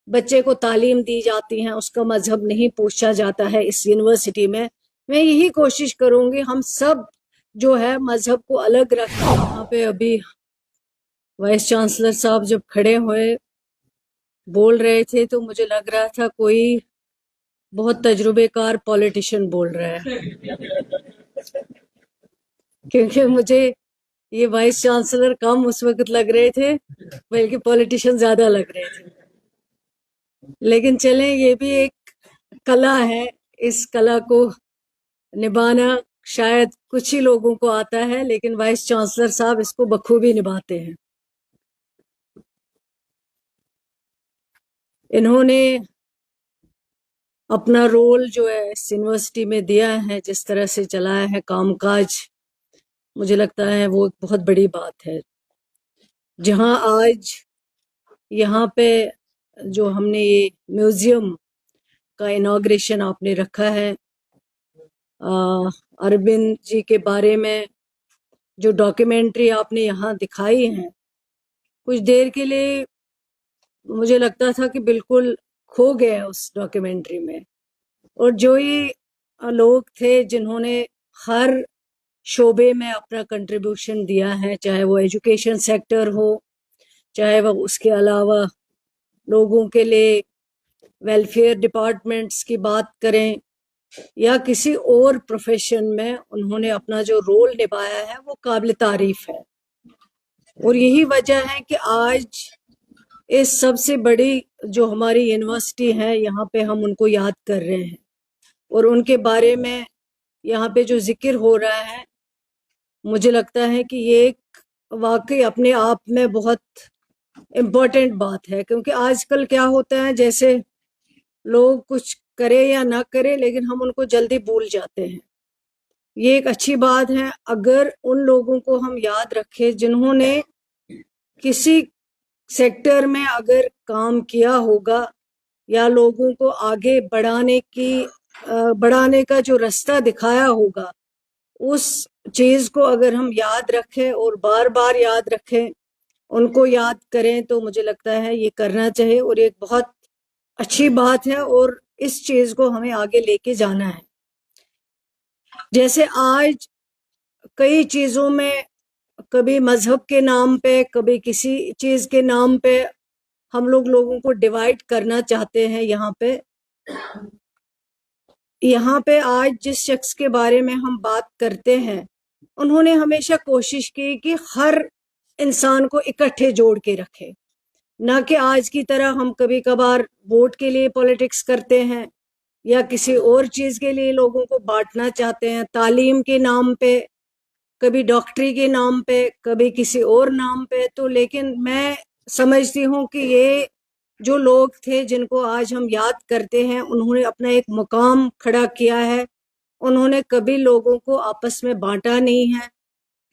बच्चे को तालीम दी जाती है, उसका मजहब नहीं पूछा जाता है इस यूनिवर्सिटी में। मैं यही कोशिश करूंगी हम सब जो है मजहब को अलग रखें। यहाँ पे अभी वाइस चांसलर साहब जब खड़े हुए बोल रहे थे तो मुझे लग रहा था कोई बहुत तजुर्बेकार पॉलिटिशियन बोल रहा है, क्योंकि मुझे ये वाइस चांसलर कम उस वक्त लग रहे थे, बल्कि पॉलिटिशियन ज्यादा लग रहे थे। लेकिन चलें, ये भी एक कला है, इस कला को निभाना शायद कुछ ही लोगों को आता है, लेकिन वाइस चांसलर साहब इसको बखूबी निभाते हैं। इन्होंने अपना रोल जो है इस यूनिवर्सिटी में दिया है, जिस तरह से चलाया है कामकाज, मुझे लगता है वो एक बहुत बड़ी बात है। जहां आज यहाँ पे जो हमने ये म्यूजियम का इनॉग्रेशन आपने रखा है, अरविंद जी के बारे में जो डॉक्यूमेंट्री आपने यहाँ दिखाई है, कुछ देर के लिए मुझे लगता था कि बिल्कुल खो गया उस डॉक्यूमेंट्री में। और जो ये लोग थे जिन्होंने हर शोबे में अपना कंट्रीब्यूशन दिया है, चाहे वो एजुकेशन सेक्टर हो, चाहे वो उसके अलावा लोगों के लिए वेलफेयर डिपार्टमेंट्स की बात करें, या किसी और प्रोफेशन में उन्होंने अपना जो रोल निभाया है वो काबिल तारीफ है। और यही वजह है कि आज इस सबसे बड़ी जो हमारी यूनिवर्सिटी है, यहाँ पे हम उनको याद कर रहे हैं और उनके बारे में यहाँ पे जो जिक्र हो रहा है, मुझे लगता है कि ये एक वाकई अपने आप में बहुत इम्पोर्टेंट बात है। क्योंकि आजकल क्या होता है, जैसे लोग कुछ करे या ना करे, लेकिन हम उनको जल्दी भूल जाते हैं। ये एक अच्छी बात है अगर उन लोगों को हम याद रखें जिन्होंने किसी सेक्टर में अगर काम किया होगा या लोगों को आगे बढ़ाने का जो रास्ता दिखाया होगा, उस चीज को अगर हम याद रखें और बार बार याद रखें, उनको याद करें, तो मुझे लगता है ये करना चाहिए और एक बहुत अच्छी बात है और इस चीज को हमें आगे लेके जाना है। जैसे आज कई चीजों में कभी मजहब के नाम पे, कभी किसी चीज के नाम पे हम लोगों को डिवाइड करना चाहते हैं। यहाँ पे आज जिस शख्स के बारे में हम बात करते हैं, उन्होंने हमेशा कोशिश की कि हर इंसान को इकट्ठे जोड़ के रखे, ना कि आज की तरह हम कभी कभार वोट के लिए पॉलिटिक्स करते हैं या किसी और चीज के लिए लोगों को बांटना चाहते हैं, तालीम के नाम पे, कभी डॉक्टरी के नाम पे, कभी किसी और नाम पे। तो लेकिन मैं समझती हूँ कि ये जो लोग थे जिनको आज हम याद करते हैं, उन्होंने अपना एक मुकाम खड़ा किया है, उन्होंने कभी लोगों को आपस में बांटा नहीं है।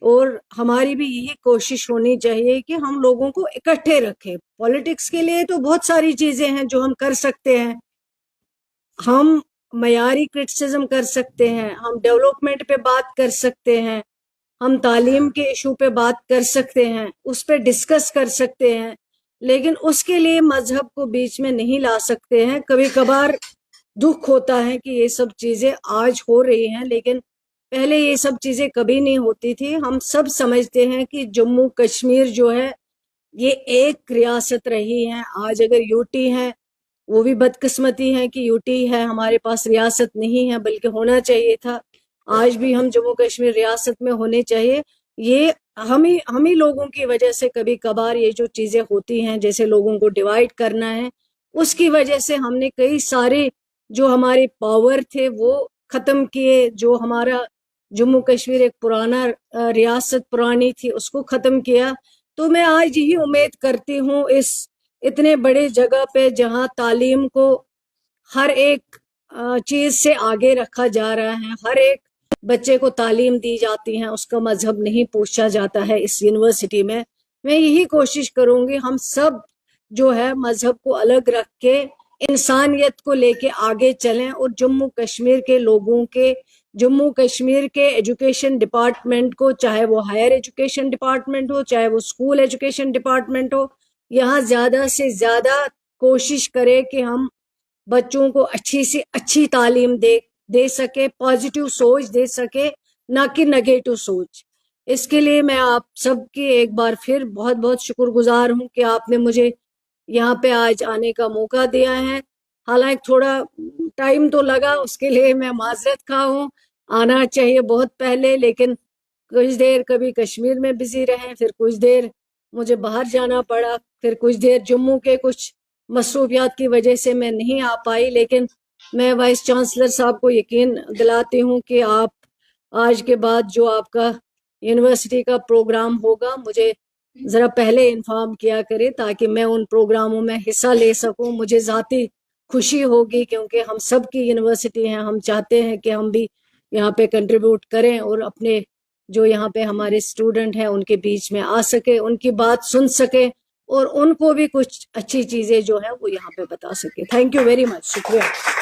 और हमारी भी यही कोशिश होनी चाहिए कि हम लोगों को इकट्ठे रखें। पॉलिटिक्स के लिए तो बहुत सारी चीजें हैं जो हम कर सकते हैं, हम मयारी क्रिटिसिज्म कर सकते हैं, हम डेवलपमेंट पे बात कर सकते हैं, हम तालीम के इशू पे बात कर सकते हैं, उस पे डिस्कस कर सकते हैं, लेकिन उसके लिए मजहब को बीच में नहीं ला सकते हैं। कभी कभार दुख होता है कि ये सब चीजें आज हो रही हैं, लेकिन पहले ये सब चीजें कभी नहीं होती थी। हम सब समझते हैं कि जम्मू कश्मीर जो है ये एक रियासत रही है। आज अगर यूटी है, वो भी बदकिस्मती है कि यूटी है, हमारे पास रियासत नहीं है, बल्कि होना चाहिए था। आज भी हम जम्मू कश्मीर रियासत में होने चाहिए। ये हम ही लोगों की वजह से कभी कभार ये जो चीजें होती हैं, जैसे लोगों को डिवाइड करना है, उसकी वजह से हमने कई सारे जो हमारे पावर थे वो खत्म किए। जो हमारा जम्मू कश्मीर एक पुराना रियासत पुरानी थी, उसको खत्म किया। तो मैं आज यही उम्मीद करती हूँ इस इतने बड़े जगह पे जहाँ तालीम को हर एक चीज से आगे रखा जा रहा है, हर एक बच्चे को तालीम दी जाती है, उसका मजहब नहीं पूछा जाता है इस यूनिवर्सिटी में। मैं यही कोशिश करूंगी हम सब जो है मजहब को अलग रख के इंसानियत को लेके आगे चलें और जम्मू कश्मीर के लोगों के, जम्मू कश्मीर के एजुकेशन डिपार्टमेंट को, चाहे वो हायर एजुकेशन डिपार्टमेंट हो, चाहे वो स्कूल एजुकेशन डिपार्टमेंट हो, यहाँ ज्यादा से ज्यादा کوشش کرے کہ ہم بچوں کو اچھی سے اچھی تعلیم دے سکے، پازیٹیو سوچ دے سکے، نہ کہ نگیٹو سوچ۔ اس کے لیے میں آپ سب کی ایک بار پھر بہت بہت شکر گزار ہوں کہ آپ نے مجھے یہاں پہ آج آنے کا موقع دیا ہے۔ حالانکہ تھوڑا ٹائم تو لگا، اس کے لیے میں معذرت خواہ ہوں۔ آنا چاہیے بہت پہلے، لیکن کچھ دیر کبھی کشمیر میں بزی رہے، پھر کچھ دیر مجھے باہر جانا پڑا، پھر کچھ دیر جموں کے کچھ مصروفیات کی وجہ سے میں نہیں آ پائی۔ لیکن میں وائس چانسلر صاحب کو یقین دلاتی ہوں کہ آپ آج کے بعد جو آپ کا یونیورسٹی کا پروگرام ہوگا مجھے ذرا پہلے انفارم کیا کرے، تاکہ میں ان پروگراموں میں حصہ لے سکوں۔ مجھے ذاتی خوشی ہوگی، کیونکہ ہم سب کی یونیورسٹی ہیں، ہم چاہتے ہیں کہ ہم بھی یہاں پہ کنٹریبیوٹ کریں اور اپنے جو یہاں پہ ہمارے اسٹوڈنٹ ہیں ان کے بیچ میں آ سکے، ان کی بات سن سکے، اور ان کو بھی کچھ اچھی چیزیں جو ہیں وہ یہاں پہ بتا سکے۔ تھینک یو ویری مچ، شکریہ۔